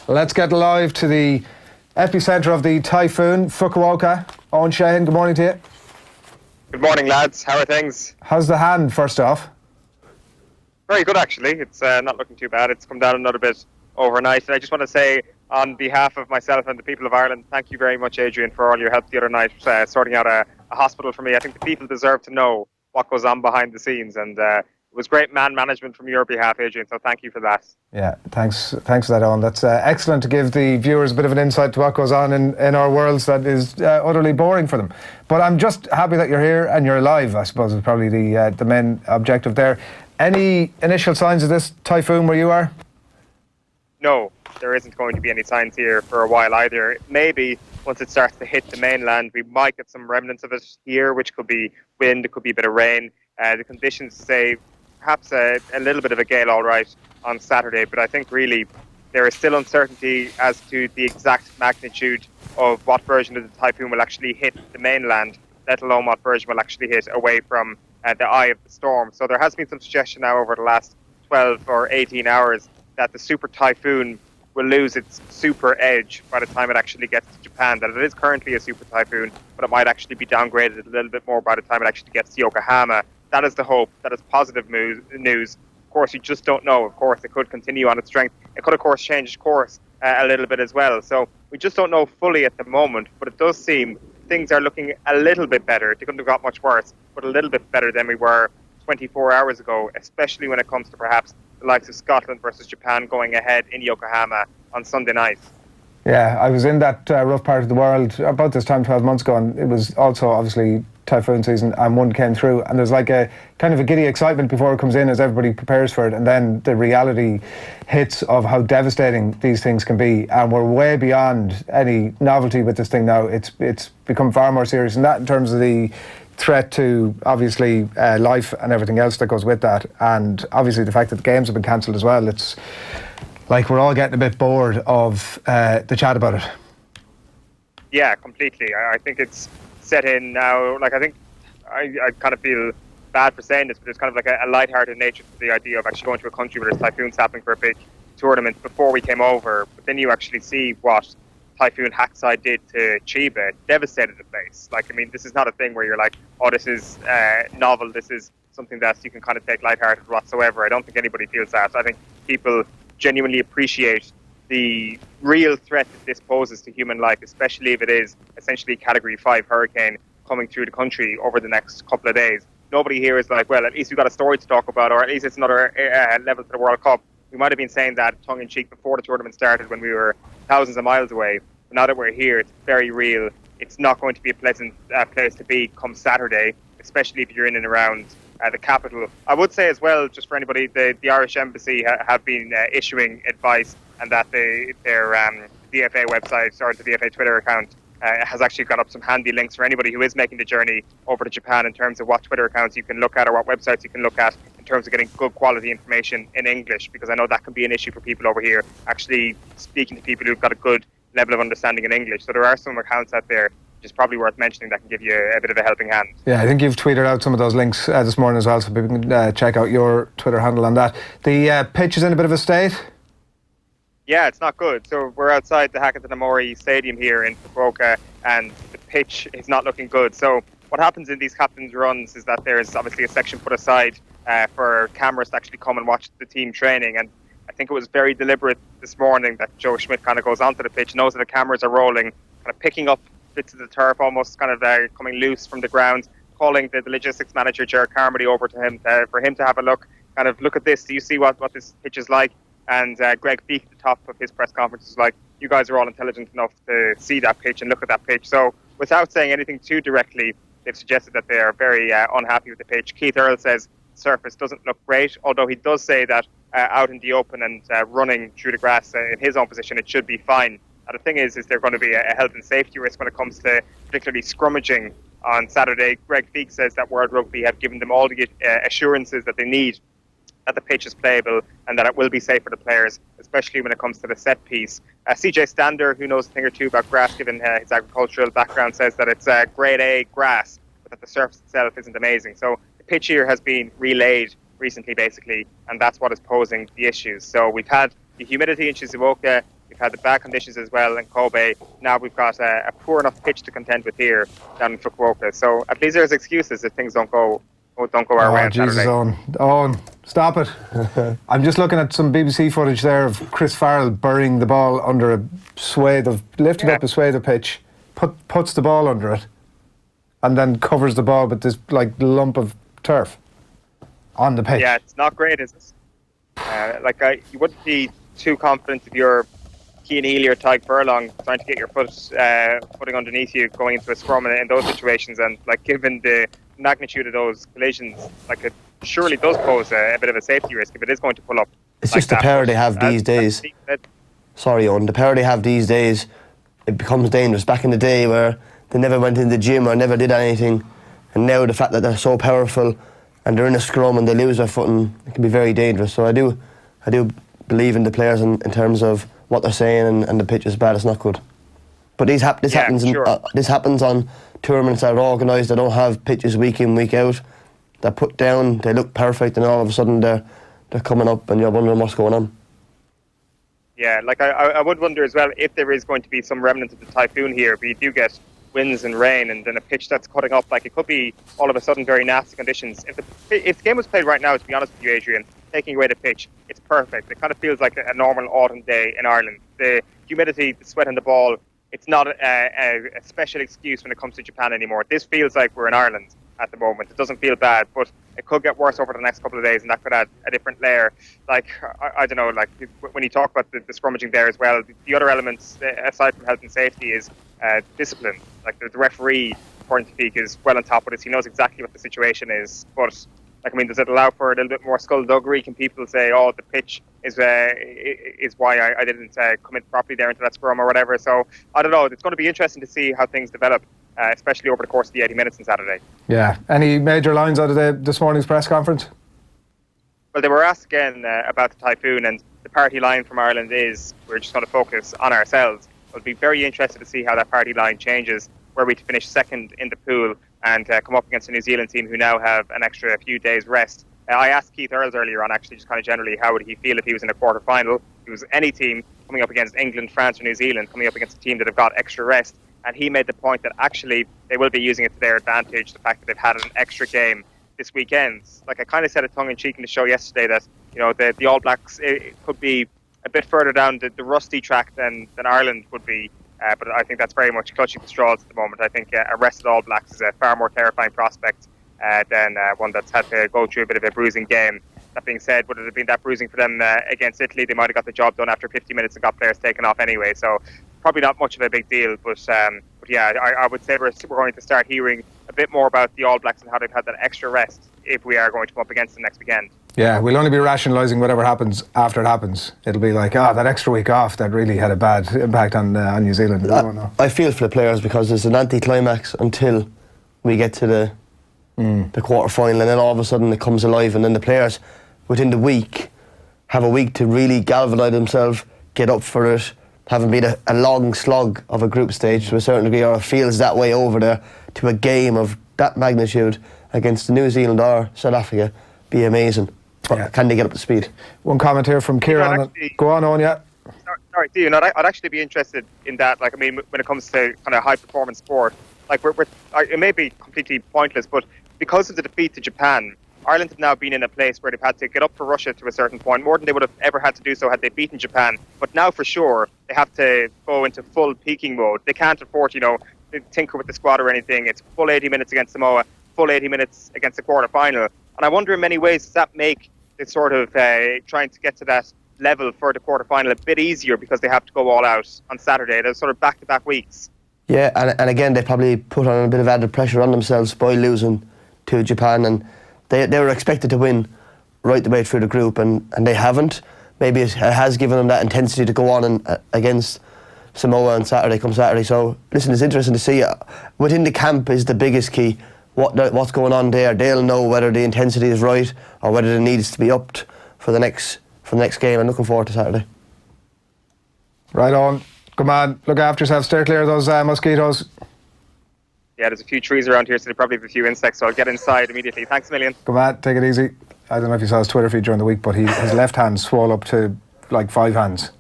Let's get live to the epicentre of the typhoon, Fukuoka. Eoin Sheahan, good morning to you. Good morning, lads. How are things? How's the hand, first off? Very good, actually. It's not looking too bad. It's come down another bit overnight. And I just want to say, on behalf of myself and the people of Ireland, thank you very much, Adrian, for all your help the other night, sorting out a hospital for me. I think the people deserve to know what goes on behind the scenes. And it was great man management from your behalf, Adrian, so thank you for that. Yeah, thanks for that, Eoin. That's excellent to give the viewers a bit of an insight to what goes on in our worlds that is utterly boring for them. But I'm just happy that you're here and you're alive, I suppose, is probably the main objective there. Any initial signs of this typhoon where you are? No, there isn't going to be any signs here for a while either. Maybe once it starts to hit the mainland, we might get some remnants of it here, which could be wind, it could be a bit of rain. The conditions say perhaps a little bit of a gale, all right, on Saturday, but I think really there is still uncertainty as to the exact magnitude of what version of the typhoon will actually hit the mainland, let alone what version will actually hit away from the eye of the storm. So there has been some suggestion now over the last 12 or 18 hours that the super typhoon will lose its super edge by the time it actually gets to Japan, that it is currently a super typhoon, but it might actually be downgraded a little bit more by the time it actually gets to Yokohama. That is the hope. That is positive news. Of course, you just don't know. Of course, it could continue on its strength. It could, of course, change course a little bit as well. So we just don't know fully at the moment, but it does seem things are looking a little bit better. They couldn't have got much worse, but a little bit better than we were 24 hours ago, especially when it comes to perhaps the likes of Scotland versus Japan going ahead in Yokohama on Sunday night. Yeah, I was in that rough part of the world about this time 12 months ago, and it was also obviously typhoon season, and one came through, and there's like a kind of a giddy excitement before it comes in as everybody prepares for it, and then the reality hits of how devastating these things can be, and we're way beyond any novelty with this thing now. It's become far more serious, and that in terms of the threat to obviously life and everything else that goes with that, and obviously the fact that the games have been cancelled as well. It's like we're all getting a bit bored of the chat about it. Yeah, completely. I think it's set in now. Like, I think I kind of feel bad for saying this, but there's kind of like a lighthearted nature to the idea of actually going to a country where there's typhoons happening for a big tournament before we came over. But then you actually see what Typhoon Hackside did to Chiba. It devastated the place. Like, I mean, this is not a thing where you're like, oh, this is novel. This is something that you can kind of take lighthearted whatsoever. I don't think anybody feels that. I think people genuinely appreciate the real threat that this poses to human life, especially if it is essentially Category 5 hurricane coming through the country over the next couple of days. Nobody here is like, well, at least we've got a story to talk about, or at least it's another level to the World Cup. We might have been saying that tongue-in-cheek before the tournament started when we were thousands of miles away. But now that we're here, it's very real. It's not going to be a pleasant place to be come Saturday, especially if you're in and around the capital. I would say as well, just for anybody, the Irish Embassy have been issuing advice, and that their DFA website or the DFA Twitter account has actually got up some handy links for anybody who is making the journey over to Japan in terms of what Twitter accounts you can look at or what websites you can look at in terms of getting good quality information in English, because I know that can be an issue for people over here, actually speaking to people who've got a good level of understanding in English. So there are some accounts out there which is probably worth mentioning that can give you a bit of a helping hand. Yeah, I think you've tweeted out some of those links this morning as well, so people can check out your Twitter handle on that. The pitch is in a bit of a state? Yeah, it's not good. So we're outside the Hakatanamori Stadium here in Fukuoka, and the pitch is not looking good. So what happens in these captain's runs is that there's obviously a section put aside for cameras to actually come and watch the team training, and I think it was very deliberate this morning that Joe Schmidt kind of goes onto the pitch, knows that the cameras are rolling, kind of picking up bits of the turf, almost kind of coming loose from the ground, calling the logistics manager, Jared Carmody, over to him for him to have a look at this. Do you see what this pitch is like? And Greg Feek at the top of his press conference was like, you guys are all intelligent enough to see that pitch and look at that pitch. So without saying anything too directly, they've suggested that they are very unhappy with the pitch. Keith Earl says the surface doesn't look great, although he does say that out in the open and running through the grass in his own position, it should be fine. The thing is there going to be a health and safety risk when it comes to particularly scrummaging on Saturday. Greg Feek says that World Rugby have given them all the assurances that they need that the pitch is playable and that it will be safe for the players, especially when it comes to the set piece. CJ Stander, who knows a thing or two about grass given his agricultural background, says that it's grade A grass, but that the surface itself isn't amazing. So the pitch here has been relaid recently, basically, and that's what is posing the issues. So we've had the humidity in Shizuoka, we've had the bad conditions as well in Kobe. Now we've got a poor enough pitch to contend with here down in Fukuoka. So at least there's excuses if things don't go our way on Jesus, Saturday. Owen, stop it. I'm just looking at some BBC footage there of Chris Farrell burying the ball under a swathe of, lifting up a swathe of pitch, puts the ball under it, and then covers the ball with this like lump of turf on the pitch. Yeah, it's not great, is it? You wouldn't be too confident if you're Cian Healy or Tyke Furlong trying to get your footing underneath you going into a scrum in those situations, and like given the magnitude of those collisions, like it surely does pose a bit of a safety risk if it is going to pull up. It's like just the power they have these days. Sorry, Owen, the power they have these days, it becomes dangerous. Back in the day where they never went in the gym or never did anything, and now the fact that they're so powerful and they're in a scrum and they lose their footing, it can be very dangerous. So I do believe in the players in terms of what they're saying, and the pitch is bad, it's not good. But this happens on tournaments that are organised. They don't have pitches week in, week out. They're put down, they look perfect, and all of a sudden they're coming up and you're wondering what's going on. Yeah, like I would wonder as well if there is going to be some remnant of the Typhoon here, but you do get winds and rain and then a pitch that's cutting up. Like it could be all of a sudden very nasty conditions. If the game was played right now, to be honest with you, Adrian, taking away the pitch, it's perfect. It kind of feels like a normal autumn day in Ireland. The humidity, the sweat on the ball, it's not a special excuse when it comes to Japan anymore. This feels like we're in Ireland at the moment. It doesn't feel bad, but it could get worse over the next couple of days, and that could add a different layer. Like, I don't know, like when you talk about the scrummaging there as well, the other elements, aside from health and safety, is discipline. Like the referee, according to Peak, is well on top of this. He knows exactly what the situation is, but like, I mean, does it allow for a little bit more skullduggery? Can people say, "Oh, the pitch is why I didn't commit properly there into that scrum or whatever"? So I don't know. It's going to be interesting to see how things develop, especially over the course of the 80 minutes on Saturday. Yeah. Any major lines out of this morning's press conference? Well, they were asked again about the Typhoon, and the party line from Ireland is we're just going to focus on ourselves. I'll be very interested to see how that party line changes, were we to finish second in the pool and come up against a New Zealand team who now have an extra few days rest. I asked Keith Earls earlier on, actually, just kind of generally, how would he feel if he was in a quarter-final? If it was any team coming up against England, France or New Zealand, coming up against a team that have got extra rest. And he made the point that actually they will be using it to their advantage, the fact that they've had an extra game this weekend. Like I kind of said it tongue-in-cheek in the show yesterday that, you know, the All Blacks, it could be a bit further down the rusty track than Ireland would be. But I think that's very much clutching the straws at the moment. I think a rested All Blacks is a far more terrifying prospect than one that's had to go through a bit of a bruising game. That being said, would it have been that bruising for them against Italy? They might have got the job done after 50 minutes and got players taken off anyway. So probably not much of a big deal. But yeah, I would say we're going to start hearing a bit more about the All Blacks and how they've had that extra rest if we are going to come up against them next weekend. Yeah, we'll only be rationalising whatever happens after it happens. It'll be like, that extra week off, that really had a bad impact on New Zealand. I don't know. I feel for the players because there's an anti-climax until we get to the quarter-final, and then all of a sudden it comes alive, and then the players within the week have a week to really galvanise themselves, get up for it, having been a long slog of a group stage to a certain degree, or it feels that way over there, to a game of that magnitude against New Zealand or South Africa, be amazing. Yeah. Can they get up to speed? One comment here from Kieran. Go on, Owen, yeah. Sorry, Ian, I'd actually be interested in that. Like, I mean, when it comes to kind of high-performance sport, like it may be completely pointless, but because of the defeat to Japan, Ireland have now been in a place where they've had to get up for Russia to a certain point, more than they would have ever had to do so had they beaten Japan. But now, for sure, they have to go into full peaking mode. They can't afford, to tinker with the squad or anything. It's full 80 minutes against Samoa, full 80 minutes against the quarter-final. And I wonder in many ways, does that make it sort of trying to get to that level for the quarter-final a bit easier because they have to go all out on Saturday? They're sort of back-to-back weeks. Yeah, and again, they probably put on a bit of added pressure on themselves by losing to Japan, and they were expected to win right the way through the group, and they haven't. Maybe it has given them that intensity to go on and against Samoa on Saturday. So, listen, it's interesting to see. Within the camp is the biggest key. What's going on there? They'll know whether the intensity is right or whether it needs to be upped for the next game. I'm looking forward to Saturday. Right on. Come on, look after yourself. Steer clear of those mosquitoes. Yeah, there's a few trees around here, so they probably have a few insects, so I'll get inside immediately. Thanks a million. Come on, take it easy. I don't know if you saw his Twitter feed during the week, but his left hand swole up to like 5 hands.